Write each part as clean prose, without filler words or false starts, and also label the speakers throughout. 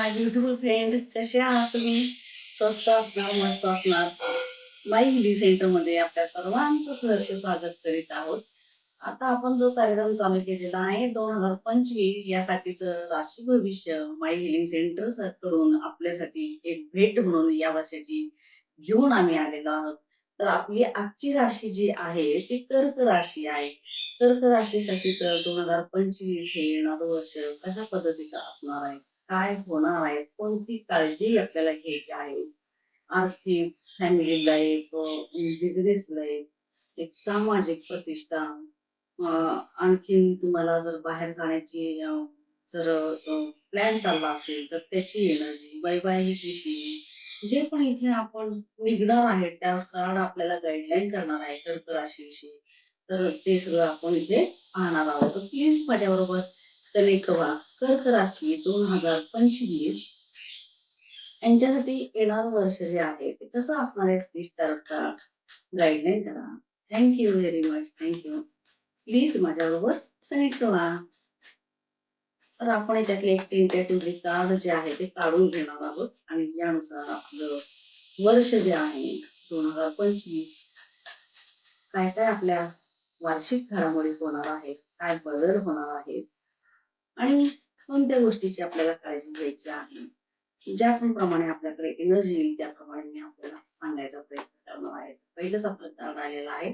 Speaker 1: माय beautiful friend, कसे आहात तुम्ही? स्वस्त असणार, मस्त असणार. माय हिली सेंटरमध्ये आपल्या सर्वांचं सहर्ष स्वागत करीत आहोत. आता आपण जो कार्यक्रम चालू केलेला आहे 2025 यासाठीच राशी भविष्य माय हिलिंग सेंटर कडून आपल्यासाठी एक भेट म्हणून या वर्षाची घेऊन आम्ही आलेलो आहोत. तर आपली आजची राशी जी आहे ती कर्क राशी आहे. कर्क राशीसाठीच 2025 हे येणारं वर्ष कशा पद्धतीचं असणार आहे, काय होणार आहे, कोणती काळजी आपल्याला घ्यायची आहे, आर्थिक, फॅमिली लाईफ, बिझनेस लाईफ, एक सामाजिक प्रतिष्ठा, आणखीन तुम्हाला जर बाहेर जाण्याची जर प्लॅन चालला असेल तर त्याची एनर्जी, वैवाहिक विषयी जे पण इथे आपण निघणार आहे त्या कारण आपल्याला गाईडलाईन करणार आहे कर्क राशीविषयी. तर ते सगळं आपण इथे पाहणार आहोत. तर प्लीज माझ्याबरोबर कनेक्ट व्हा. कर्क राशी 2025 यांच्यासाठी येणारं वर्ष जे आहे ते कसं असणार आहे प्लीज गाईडलाईन करा. Thank you very much. Thank you. Please माझ्याबरोबर कनेक्ट व्हा. तर आपण याच्यातले एक टेंटेटिव्हली कार्ड जे आहे ते काढून घेणार आहोत आणि यानुसार आपलं वर्ष जे आहे 2025 काय काय आपल्या वार्षिक घडामोडी होणार आहेत, काय बदल होणार आहेत आणि कोणत्या गोष्टीची आपल्याला काळजी घ्यायची आहे. ज्या पण प्रमाणे आपल्याकडे एनर्जी येईल त्याप्रमाणे मी आपल्याला सांगायचा प्रयत्न करणार आहे. पहिलंच आपलं कार्ड आलेलं आहे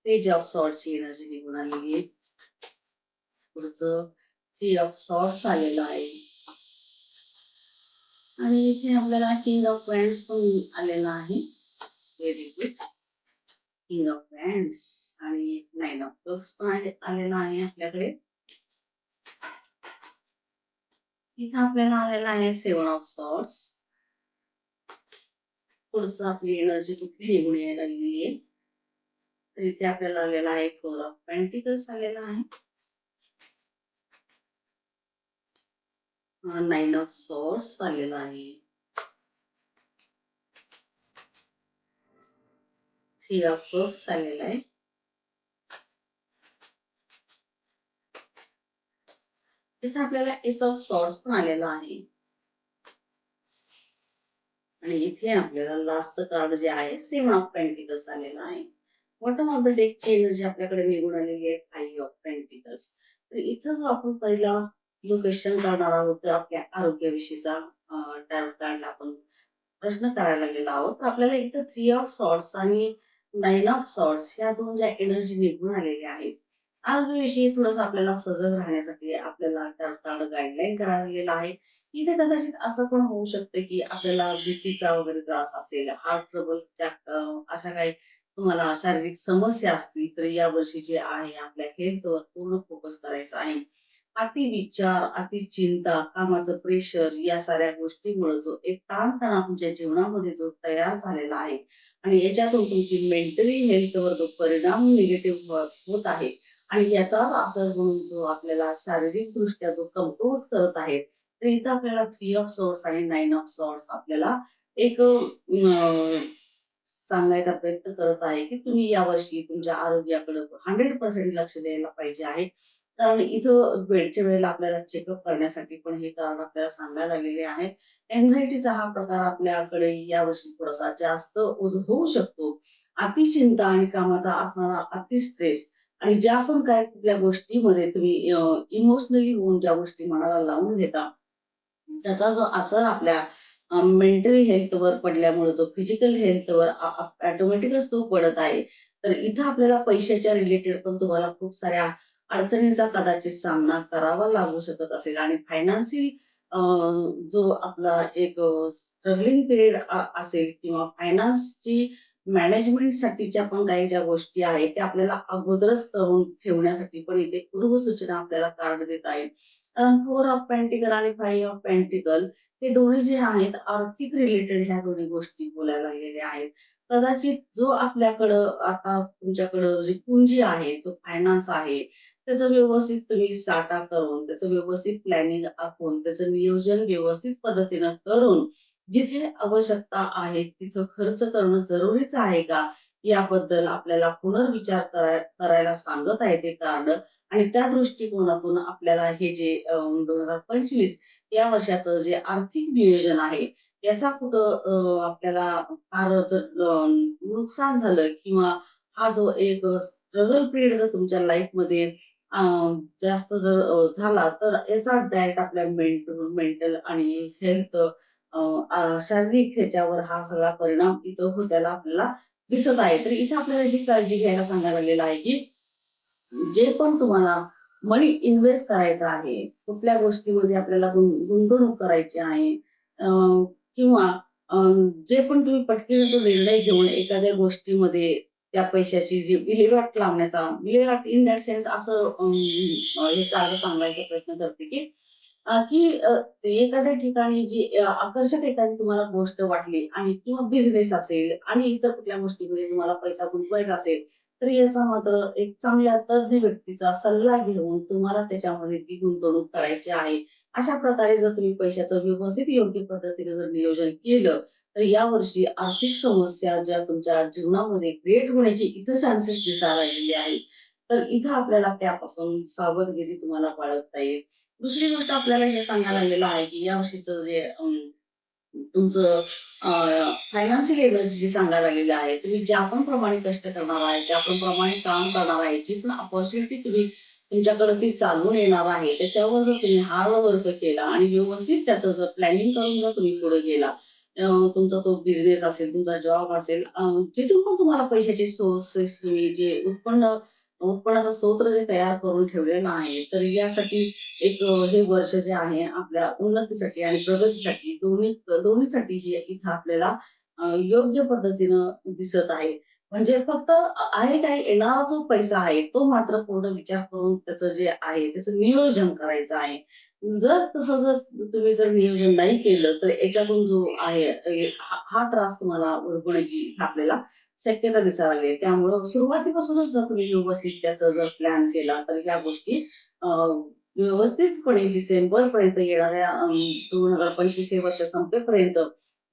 Speaker 1: पेज ऑफ सॉर्टची एनर्जी निघून आलेली आहे. पुढचं थ्री ऑफ सॉर्ट्स आलेलं आहे आणि इथे आपल्याला किंग ऑफ वँड्स पण आलेला आहे. Very good. किंग ऑफ वँड्स आणि नाईन ऑफ कप्स पण आलेला आहे आपल्याकडे. इथं आपल्याला आलेला आहे सेवन ऑफ सॉर्ट्स. पुढचं आपली एनर्जी कुठली निघून यायला लागलेली आहे. तर इथे आपल्याला आलेला आहे फोर ऑफ पेंटिकल्स आलेला आहे. नाईन ऑफ सॉर्ट्स आलेला आहे. थ्री ऑफ कप्स आलेला आहे. इथे आपल्याला एस ऑफ सॉर्ट्स पण आलेला आहे आणि इथे आपल्याला लास्ट कार्ड जे आहे सेवन ऑफ पेंटिकल्स आलेला आहे. बॉटम ऑफ द डेकची एनर्जी आपल्याकडे निघून आलेली आहे फाईव्ह ऑफ पेंटिकल्स. तर इथं जो आपण पहिला जो क्वेश्चन करणार आहोत तर आपल्या आरोग्याविषयीचा टॅरो कार्डला आपण प्रश्न करायला लागलेला आहोत. तर आपल्याला इथं थ्री ऑफ सॉर्ट्स आणि नाईन ऑफ सॉर्ट्स ह्या दोन ज्या एनर्जी निघून आलेल्या आहेत आरोग्याविषयी थोडंसं आपल्याला सजग राहण्यासाठी आपल्याला टॅरो कार्ड गाईडलाईन करायला गेलेला आहे. इथे कदाचित असं पण होऊ शकतं की आपल्याला बीपीचा वगैरे त्रास असेल, हार्ट ट्रबलच्या अशा काही तुम्हाला शारीरिक समस्या असतील तर या वर्षी जे आहे आपल्या हेल्थवर पूर्ण फोकस करायचा आहे. अति विचार, अति चिंता, कामाचं प्रेशर या साऱ्या गोष्टीमुळे जो एक ताणतणाव तुमच्या जीवनामध्ये जो तयार झालेला आहे आणि याच्यातून तुमची मेंटली हेल्थवर जो परिणाम निगेटिव्ह होत आहे आणि याचाच असर म्हणून जो आपल्याला शारीरिक दृष्ट्या जो कमकुवत करत आहे तर इथं आपल्याला थ्री ऑफ सॉर्ट्स आणि नाईन ऑफ सॉर्ट्स आपल्याला एक सांगायचा प्रयत्न करत आहे की तुम्ही यावर्षी तुमच्या आरोग्याकडे 100% लक्ष द्यायला पाहिजे आहे. कारण इथं वेळच्या वेळेला आपल्याला चेकअप करण्यासाठी पण हे कारण आपल्याला सांगायला लागलेले आहे. एन्झायटीचा हा प्रकार आपल्याकडे यावर्षी थोडासा जास्त उद्भवू शकतो. अतिचिंता आणि कामाचा असणारा अति स्ट्रेस आणि ज्या पण काय कुठल्या गोष्टीमध्ये तुम्ही इमोशनली होऊन ज्या गोष्टी मनाला लावून घेता त्याचा जो असर आपल्या मेंटल हेल्थवर पडल्यामुळे जो फिजिकल हेल्थवर ऑटोमॅटिकच तो पडत आहे. तर इथं आपल्याला पैशाच्या रिलेटेड पण तुम्हाला खूप साऱ्या अडचणींचा कदाचित सामना करावा लागू शकत असेल आणि फायनान्शियल जो आपला एक स्ट्रगलिंग पिरियड असेल किंवा फायनान्सची मॅनेजमेंट साठीच्या पण काही ज्या गोष्टी आहेत त्या आपल्याला अगोदरच करून ठेवण्यासाठी पण इथे पूर्वसूचना आपल्याला कार्ड देत आहे. फोर ऑफ पेंटिकल आणि फाईव्ह ऑफ पेंटिकल हे दोन्ही जे आहेत आर्थिक रिलेटेड ह्या दोन्ही गोष्टी बोलायला लागलेल्या आहेत. कदाचित जो आपल्याकडं आता तुमच्याकडं जी पुंजी आहे, जो फायनान्स आहे, त्याचं व्यवस्थित तुम्ही साठा करून, त्याचं व्यवस्थित प्लॅनिंग आखून, त्याचं नियोजन व्यवस्थित पद्धतीनं करून, जिथे आवश्यकता आहे तिथं खर्च करणं जरुरीच आहे का? याबद्दल आपल्याला पुनर्विचार करायला सांगत आहे ते कार्ड आणि त्या दृष्टिकोनातून आपल्याला हे जे 2025 या वर्षाचं जे आर्थिक नियोजन आहे, याचा कुठं आपल्याला फार जर नुकसान झालं किंवा हा जो एक स्ट्रगल पिरियड जर तुमच्या लाईफमध्ये अ, जास्त जर झाला, तर याचा डायरेक्ट आपल्या मेंटल आणि हेल्थ शारीरिक ह्याच्यावर हा सगळा परिणाम इथं होताना आपल्याला दिसत आहे. तर इथे आपल्याला ही काळजी घ्यायला सांगायला लागलेलं आहे, की जे पण तुम्हाला मनी इन्व्हेस्ट करायचा आहे, कुठल्या गोष्टीमध्ये आपल्याला गुंतवणूक करायची आहे अ, किंवा अ, जे पण तुम्ही पटकन तो निर्णय घेऊन एखाद्या गोष्टीमध्ये त्या पैशाची जी विल्हेवाट लावण्याचा विल्हेवाट इन दॅट सेन्स असं हे कार्य सांगायचा प्रयत्न करते, की ते एखाद्या ठिकाणी जी आकर्षक एखादी तुम्हाला गोष्ट वाटली आणि किंवा बिझनेस असेल आणि इतर कुठल्या गोष्टीमध्ये तुम्हाला पैसा गुंतवायचा असेल, तर याचा मात्र एक चांगल्या तज्ञ व्यक्तीचा सल्ला घेऊन तुम्हाला त्याच्यामध्ये ती गुंतवणूक करायची आहे. अशा प्रकारे जर तुम्ही पैशाचं व्यवस्थित योग्य पद्धतीने जर नियोजन केलं, तर यावर्षी आर्थिक समस्या ज्या तुमच्या जीवनामध्ये क्रिएट होण्याची इथं चान्सेस दिसायला लागलेले आहेत. तर इथं आपल्याला त्यापासून सावधगिरी तुम्हाला बाळगता येईल. दुसरी गोष्ट आपल्याला हे सांगायला लागलेलं आहे, की यावर्षीचं जे तुमचं फायनान्शियल एनर्जी जी सांगायला लागलेली आहे, तुम्ही ज्या पण प्रमाणे कष्ट करणार आहे, ज्या पण प्रमाणे काम करणार आहे, जी पण अपॉर्च्युनिटी तुम्ही तुमच्याकडे ती चालून येणार आहे, त्याच्यावर जर तुम्ही हार्ड वर्क केला आणि व्यवस्थित त्याचं जर प्लॅनिंग करून जर तुम्ही पुढे गेला, तुमचा तो बिझनेस असेल, तुमचा जॉब असेल, जिथून पण तुम्हाला पैशाचे सोर्सेस तुम्ही जे उत्पन्नाचा स्रोत जे तयार करून ठेवलेला आहे, तर यासाठी एक हे वर्ष जे आहे आपल्या उन्नतीसाठी आणि प्रगतीसाठी दोन्हीसाठी हे इथं आपल्याला योग्य पद्धतीनं दिसत आहे. म्हणजे फक्त आहे काय येणारा जो पैसा आहे, तो मात्र पूर्ण विचार करून त्याचं जे आहे त्याचं नियोजन करायचं आहे. जर तुम्ही जर नियोजन नाही केलं, तर याच्यातून जो आहे हा त्रास तुम्हाला उद्भवण्याची आपल्याला शक्यता दिसायला लागली आहे. त्यामुळं सुरुवातीपासूनच जर तुम्ही व्यवस्थित त्याचा जर प्लॅन केला, तर ह्या गोष्टी अ, व्यवस्थितपणे डिसेंबरपर्यंत येणाऱ्या 2025 हे वर्ष संपेपर्यंत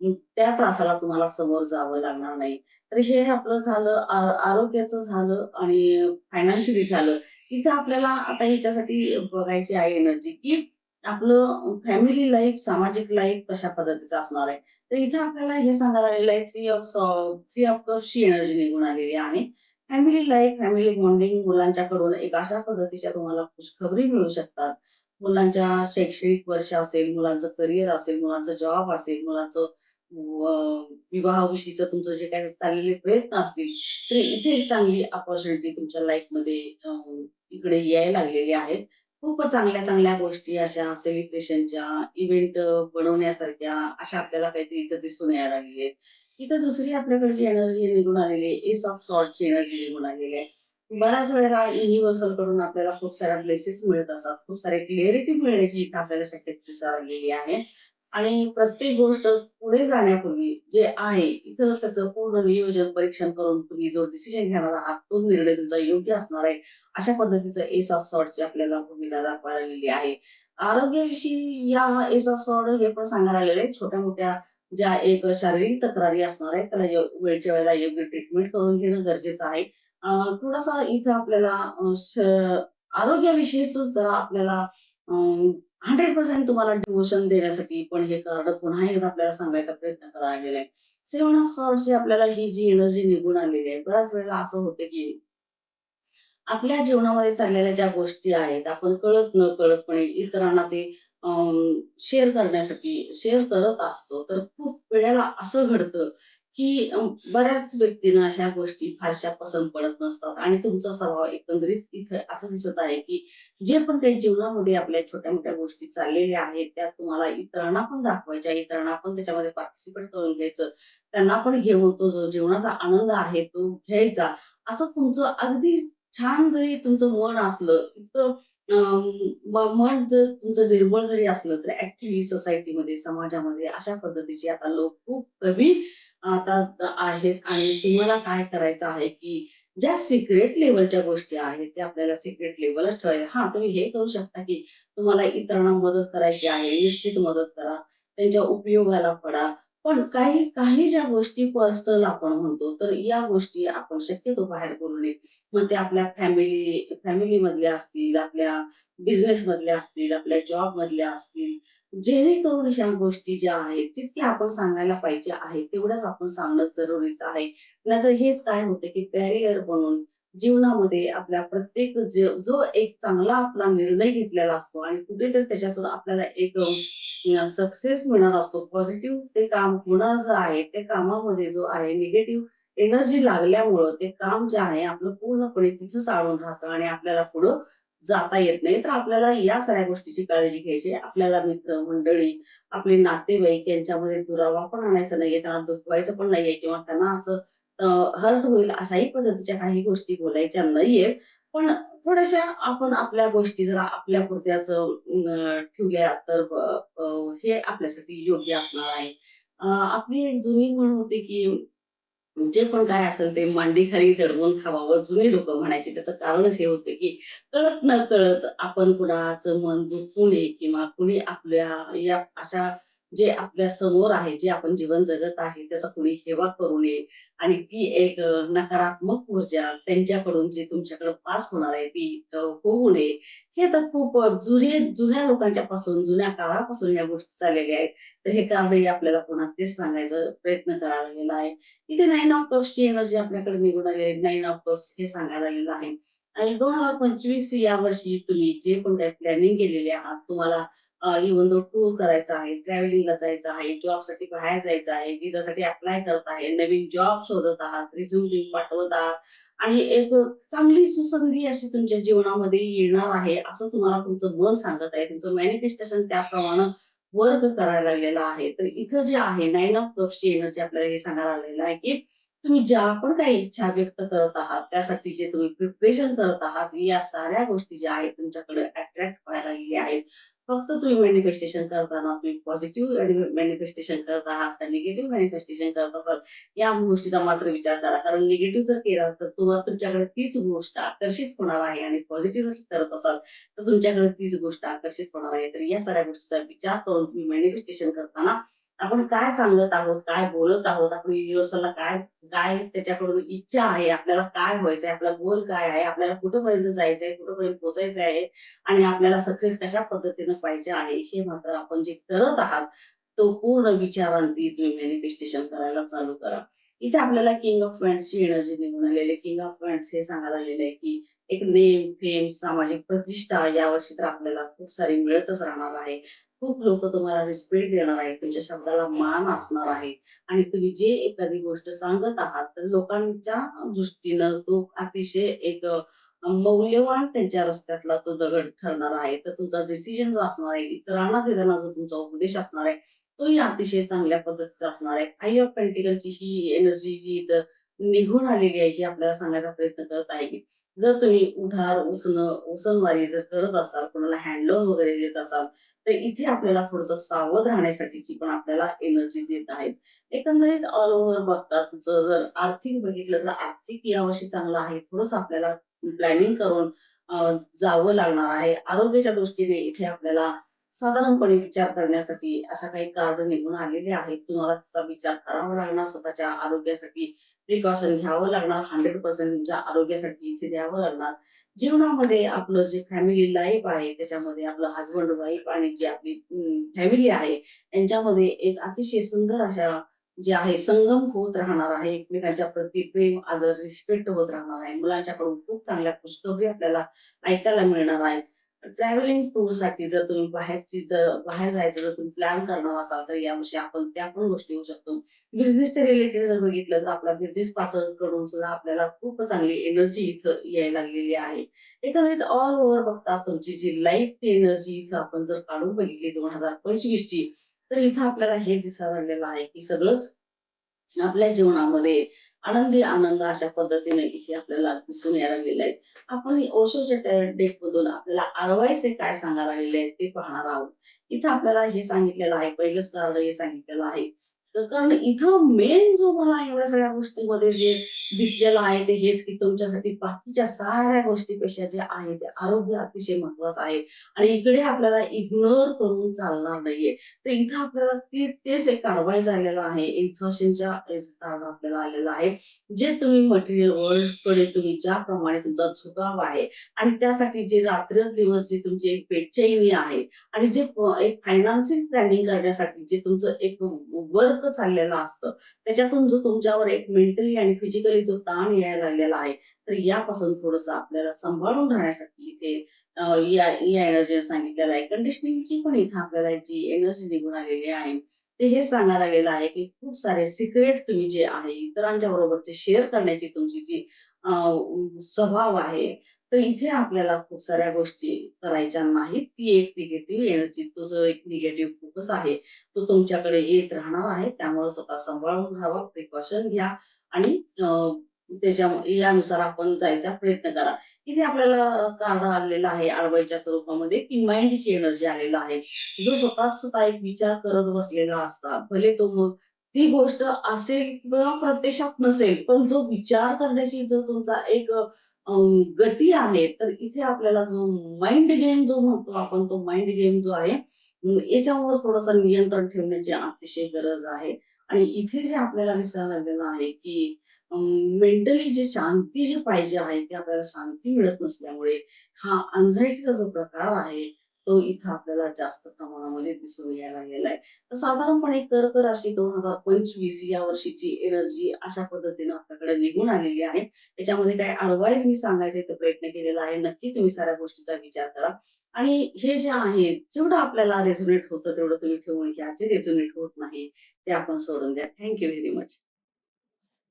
Speaker 1: त्या त्रासाला तुम्हाला समोर जावं लागणार नाही. तर हे आपलं झालं आरोग्याचं झालं आणि फायनान्शियली झालं. इथं आपल्याला आता ह्याच्यासाठी बघायची आहे एनर्जी, की आपलं फॅमिली लाईफ, सामाजिक लाईफ कशा पद्धतीचं असणार आहे. तर इथे आपल्याला हे सांगायला आलेलं आहे 3 ऑफ कप्सची एनर्जी निघून आलेली आहे. फॅमिली लाईफ, फॅमिली बॉन्डिंग मुलांच्याकडून एक अशा पद्धतीच्या तुम्हाला खुशखबरी मिळू शकतात. मुलांच्या शैक्षणिक वर्ष असेल, मुलांचं करिअर असेल, मुलांचा जॉब असेल, मुलांचं विवाहाविषयीचं तुमचं जे काही चाललेले प्रयत्न असतील, तर इथे एक चांगली अपॉर्च्युनिटी तुमच्या लाईफमध्ये इकडे यायला लागलेली आहेत. खूपच चांगल्या-चांगल्या गोष्टी अशा सेलिब्रेशनच्या, इव्हेंट बनवण्यासारख्या अशा आपल्याला काहीतरी इथं दिसून यायला लागलेली आहेत. इथं दुसरी आपल्याकडे जी एनर्जी निघून आलेली आहे, एस ऑफ सॉर्डची एनर्जी निघून आलेली आहे. बऱ्याच वेळेला युनिव्हर्सल कडून आपल्याला खूप साऱ्या ब्लेसेस मिळत असतात. खूप सारी क्लॅरिटी मिळण्याची इथं आपल्याला शक्यता दिसायला लागलेली आहे. आणि प्रत्येक गोष्ट पुढे जाण्यापूर्वी जे आहे, इथं त्याचं पूर्ण नियोजन, परीक्षण करून तुम्ही जो डिसिजन घेणार आहात, तो निर्णय तुमचा योग्य असणार आहे. अशा पद्धतीचं एस ऑफ सॉर्डची आपल्याला भूमिका दाखवायला लागलेली आहे. आरोग्याविषयी या एस ऑफ सॉर्ड हे पण सांगायला आलेले आहे, छोट्या-मोठ्या ज्या एक शारीरिक तक्रारी असणार आहेत, त्याला वेळच्या वेळेला योग्य ट्रीटमेंट करून घेणं गरजेचं आहे. थोडासा इथं आपल्याला आरोग्याविषयीच जरा आपल्याला 100% तुम्हाला डिव्होशन देण्यासाठी पण हे कार्ड पुन्हा एकदा आपल्याला सांगायचा प्रयत्न करायला गेलाय. 7 ऑफ सॉर्ड्सची आपल्याला ही जी एनर्जी निघून आलेली आहे. बऱ्याच वेळेला असं होतं, की आपल्या जीवनामध्ये चाललेल्या ज्या गोष्टी आहेत, आपण कळत-नकळतपणे इतरांना ते शेअर करण्यासाठी शेअर करत असतो. तर खूप वेळेला असं घडतं, की बऱ्याच व्यक्तींना अशा गोष्टी फारशा पसंत पडत नसतात आणि तुमचा स्वभाव एकंदरीत इथं असं दिसत आहे, की जे पण काही जीवनामध्ये आपल्या छोट्या-मोठ्या गोष्टी चाललेल्या आहेत, त्या तुम्हाला इतरांना पण दाखवायच्या, इतरांना पण त्याच्यामध्ये पार्टिसिपेट करून घ्यायचं. त्यांना पण घेऊन तो जो जीवनाचा आनंद आहे, तो घ्यायचा. असं तुमचं अगदी छान जरी तुमचं मन असलं, इतकं मन जर तुमचं निर्मळ जरी असलं, तर ॲक्चुअली सोसायटीमध्ये, समाजामध्ये अशा पद्धतीचे आता लोक खूप कमी आता आहेत आणि तुम्हाला काय करायचं आहे, की ज्या सिक्रेट लेव्हलच्या गोष्टी आहेत, त्या आपल्याला सिक्रेट लेव्हलच ठेवायच्या. हां, तुम्ही हे करू शकता, की तुम्हाला इतरांना मदत करायची आहे, निश्चित मदत करा. त्यांच्या उपयोगाला पडा. पण काही काही ज्या गोष्टी पर्सनल आपण म्हणतो, तर या गोष्टी आपण शक्यतो बाहेर बोलू नये. मग ते आपल्या फॅमिलीमधल्या असतील, आपल्या बिझनेसमधल्या असतील, आपल्या जॉबमधल्या असतील. जेणेकरून ह्या गोष्टी ज्या आहेत, जितक्या आपण सांगायला पाहिजे आहे, तेवढ्याच आपण सांगणं जरुरीचं आहे. नाहीतर हेच काय होतं, की बॅरियर बनून जीवनामध्ये आपल्या प्रत्येक जो एक चांगला आपला निर्णय घेतलेला असतो आणि कुठेतरी त्याच्यातून आपल्याला एक सक्सेस मिळणार असतो. पॉझिटिव्ह ते काम होणार जे आहे, त्या कामामध्ये जो आहे निगेटिव्ह एनर्जी लागल्यामुळं ते काम जे आहे आपलं पूर्णपणे तिथंच अडून राहतं आणि आपल्याला पुढं जाता येत नाही. तर आपल्याला या सगळ्या गोष्टीची काळजी घ्यायची आहे. आपल्याला मित्रमंडळी, आपले नातेवाईक यांच्यामध्ये दुरावा पण आणायचा नाहीये, त्यांना दुखवायचं पण नाहीये किंवा त्यांना असं हर्ट होईल अशाही पद्धतीच्या काही गोष्टी बोलायच्या नाहीयेत. पण थोड्याशा आपण आपल्या गोष्टी जर आपल्यापुरत्याच ठेवल्या तर हे आपल्यासाठी योग्य असणार आहे. आपली एक जुनी म्हण होती, की जे पण काय असेल ते मांडीखाली दडवून खावावं जुनी लोकं म्हणायची. त्याचं कारणच हे होतं, की कळत-नकळत आपण कुणाचं मन दुखवू नये किंवा कुणी आपल्या या अशा जे आपल्या समोर आहे, जे आपण जीवन जगत आहे, त्याचा कुणी हेवा करू नये आणि ती एक नकारात्मक ऊर्जा त्यांच्याकडून जी तुमच्याकडे पास होणार आहे, ती होऊ नये. हे तर खूप जुन्या लोकांच्या पासून, जुन्या काळापासून या गोष्टी चाललेल्या आहेत. तर हे कारणही आपल्याला पुन्हा तेच सांगायचा प्रयत्न करायला लागलेला आहे. इथे 9 ऑफ कप्सची एनर्जी आपल्याकडे निघून आली आहे. 9 ऑफ कप्स हे सांगायला आलेलं आहे. आणि 2025 या वर्षी तुम्ही जे पण काही प्लॅनिंग केलेली आहात, तुम्हाला इव्हन दो टूर करायचा आहे, ट्रॅव्हलिंगला जायचं आहे, जॉबसाठी बाहेर जायचं आहे, व्हिसासाठी अप्लाय करत आहे, नवीन जॉब शोधत आहात, रिझ्यूम तुम्ही पाठवत आहात आणि एक चांगली सुसंधी अशी तुमच्या जीवनामध्ये येणार आहे, असं तुम्हाला तुमचं मन सांगत आहे. तुमचं मॅनिफेस्टेशन त्याप्रमाणे वर्क करायला लागलेला आहे. तर इथं जे आहे 9 ऑफ कप्सची एनर्जी आपल्याला हे सांगायला आलेलं आहे, की तुम्ही ज्या पण काही इच्छा व्यक्त करत आहात, त्यासाठी जे तुम्ही प्रिपरेशन करत आहात, या साऱ्या गोष्टी ज्या आहेत तुमच्याकडे अट्रॅक्ट व्हायला लागलेल्या आहेत. फक्त तुम्ही मॅनिफेस्टेशन करताना तुम्ही पॉझिटिव्ह मॅनिफेस्टेशन करत आहात का निगेटिव्ह मॅनिफेस्टेशन करत आहात, या गोष्टीचा मात्र विचार करा. कारण निगेटिव्ह जर केला तर तुम्हाला तुमच्याकडे तीच गोष्ट आकर्षित होणार आहे आणि पॉझिटिव्ह जर करत असाल तर तुमच्याकडे तीच गोष्ट आकर्षित होणार आहे. तर या सगळ्या गोष्टीचा विचार करून तुम्ही मॅनिफेस्टेशन करताना आपण काय सांगत आहोत, काय बोलत आहोत, आपण युनिव्हर्सला काय काय त्याच्याकडून इच्छा आहे, आपल्याला काय व्हायचंय, आपला गोल काय आहे, आपल्याला कुठपर्यंत जायचंय, कुठपर्यंत पोहोचायचं आहे आणि आपल्याला सक्सेस कशा पद्धतीनं पाहिजे आहे, हे मात्र आपण जे करत आहात, तो पूर्ण विचारांती तुम्ही मॅनिफेस्टेशन करायला चालू करा. इथे आपल्याला किंग ऑफ पॉइंट्सची एनर्जी निघून आलेली आहे. किंग ऑफ पॉइंट्स हे सांगायला आलेलं आहे, की एक नेम, फेम, सामाजिक प्रतिष्ठा यावर्षी तर आपल्याला खूप सारी मिळतच राहणार आहे. खूप लोकं तुम्हाला रिस्पेक्ट देणार आहेत. तुमच्या शब्दाला मान असणार आहे आणि तुम्ही जे एखादी गोष्ट सांगत आहात, तर लोकांच्या दृष्टीनं तो अतिशय एक मौल्यवान त्यांच्या रस्त्यातला तो दगड ठरणार आहे. तर तुमचा डिसिजन जो असणार आहे, इतरांना देताना जो तुमचा उपदेश असणार आहे, तोही अतिशय चांगल्या पद्धतीचा असणार आहे. आई ऑफ पेंटिकलची ही एनर्जी जी इथं निघून आलेली आहे, ही आपल्याला सांगायचा प्रयत्न करत आहे, की जर तुम्ही उधार उसनवारी जर करत असाल, कोणाला हँड वगैरे देत असाल, तर इथे आपल्याला थोडंसं सावध राहण्यासाठीची पण आपल्याला एनर्जी देत आहेत. एकंदरीत ऑल ओव्हर बघता तुमचं जर आर्थिक बघितलं तर आर्थिक यावर्षी चांगलं आहे. थोडंसं आपल्याला प्लॅनिंग करून जावं लागणार आहे. आरोग्याच्या दृष्टीने इथे आपल्याला साधारणपणे विचार करण्यासाठी अशा काही कार्ड निघून आलेले आहेत. तुम्हाला त्याचा विचार करावा लागणार. स्वतःच्या आरोग्यासाठी प्रिकॉशन घ्यावं लागणार. 100% तुमच्या आरोग्यासाठी इथे द्यावं लागणार. जीवनामध्ये आपलं जे फॅमिली लाईफ आहे, त्याच्यामध्ये आपलं हसबंड, वाईफ आणि जी आपली फॅमिली आहे, यांच्यामध्ये एक अतिशय सुंदर अशा जे आहे संगम होत राहणार आहे. एकमेकांच्या प्रती प्रेम, आदर, रिस्पेक्ट होत राहणार आहे. मुलांच्याकडून खूप चांगल्या खुशखबरी आपल्याला ऐकायला मिळणार आहेत. ट्रॅव्हलिंग टूरसाठी जर तुम्ही बाहेर जायचं जर तुम्ही प्लॅन करणार असाल, तर यावर्षी आपण त्या पण गोष्टी होऊ शकतो. बिझनेसच्या रिलेटेड जर बघितलं तर आपला बिझनेस पार्टनर कडून सुद्धा आपल्याला खूप चांगली एनर्जी इथं यायला लागलेली आहे. एकंदरीत ऑल ओव्हर बघता तुमची जी लाईफ एनर्जी इथं आपण जर काढून बघितली 2025 ची, तर इथं आपल्याला हे दिसायला लागलेलं आहे, की सगळंच आपल्या जीवनामध्ये आनंदी आनंद अशा पद्धतीने इथे आपल्याला दिसून यायला लागलेलं आहे. आपण ओशोच्या डेट मधून आपल्याला अडवाइस ते काय सांगायला लागलेले आहेत ते पाहणार आहोत. इथं आपल्याला हे सांगितलेलं आहे, पहिलंच कार्ड हे सांगितलेलं आहे. कारण इथं मेन जो मला एवढ्या सगळ्या गोष्टींमध्ये जे दिसलेलं आहे ते हेच, की तुमच्यासाठी बाकीच्या साऱ्या गोष्टीपेक्षा जे आहे ते आरोग्य अतिशय महत्वाचं आहे आणि इकडे आपल्याला इग्नोर करून चालणार नाहीये. तर इथं आपल्याला तेच एक अडवाइस आलेलं आहे. एक्झॉशनच्या कार्ड आपल्याला आलेलं आहे. जे तुम्ही मटेरियल वर्ल्डकडे तुम्ही ज्याप्रमाणे तुमचा झुकाव आहे आणि त्यासाठी जे रात्रंदिवस जी तुमची एक बेचैनी आहे आणि जे एक फायनान्शियल प्लॅनिंग करण्यासाठी जे तुमचं एक वर्क चाललेलं असतं, त्याच्यातून जो तुमच्यावर एक मेंटली आणि फिजिकली जो ताण यायला लागलेला आहे, तर यापासून थोडंसं आपल्याला सांभाळून राहण्यासाठी इथे या या एनर्जी सांगितलेलं आहे. कंडिशनिंगची पण इथं आपल्याला जी एनर्जी निघून आलेली आहे, ते हेच सांगायला लागलेलं आहे, की खूप सारे सिक्रेट तुम्ही जे आहे इतरांच्या बरोबर ते शेअर करण्याची तुमची जी अ, स्वभाव आहे, तर इथे आपल्याला खूप साऱ्या गोष्टी करायच्या नाहीत. ती एक निगेटिव्ह एनर्जी, तो जो एक निगेटिव्ह फोकस आहे, तो तुमच्याकडे येत राहणार आहे. त्यामुळे स्वतः सांभाळून राहावा, प्रिकॉशन घ्या आणि त्याच्या यानुसार आपण जायचा प्रयत्न करा. इथे आपल्याला कार्ड आलेला आहे अडवाईच्या स्वरूपामध्ये, की माइंडची एनर्जी आलेला आहे. जो स्वतःच स्वतः एक विचार करत बसलेला असता, भले तो मग ती गोष्ट असेल किंवा प्रत्यक्षात नसेल, पण जो विचार करण्याची जो तुमचा एक गती आहे, तर इथे आपल्याला जो माइंड गेम जो म्हणतो आपण, तो माइंड गेम जो आहे, याच्यावर थोडंसं नियंत्रण ठेवण्याची अतिशय गरज आहे. आणि इथे जे आपल्याला दिसायला लागलेलं आहे, की मेंटली जी शांती जी पाहिजे आहे, ती आपल्याला शांती मिळत नसल्यामुळे हा अँक्झायटीचा जो प्रकार आहे, तो इथं आपल्याला जास्त प्रमाणामध्ये दिसून यायला लागलेला आहे. तर साधारणपणे कर्क राशी 2025 या वर्षीची एनर्जी अशा पद्धतीनं आपल्याकडे निघून आलेली आहे. त्याच्यामध्ये काय अडवाइस मी सांगायचा इथे प्रयत्न केलेला आहे. नक्की तुम्ही साऱ्या गोष्टीचा विचार करा आणि हे जे आहे, जेवढं आपल्याला रेझोनेट होतं तेवढं तुम्ही ठेवून घ्या. जे रेझोनेट होत नाही, ते आपण सोडून द्या. Thank you very much.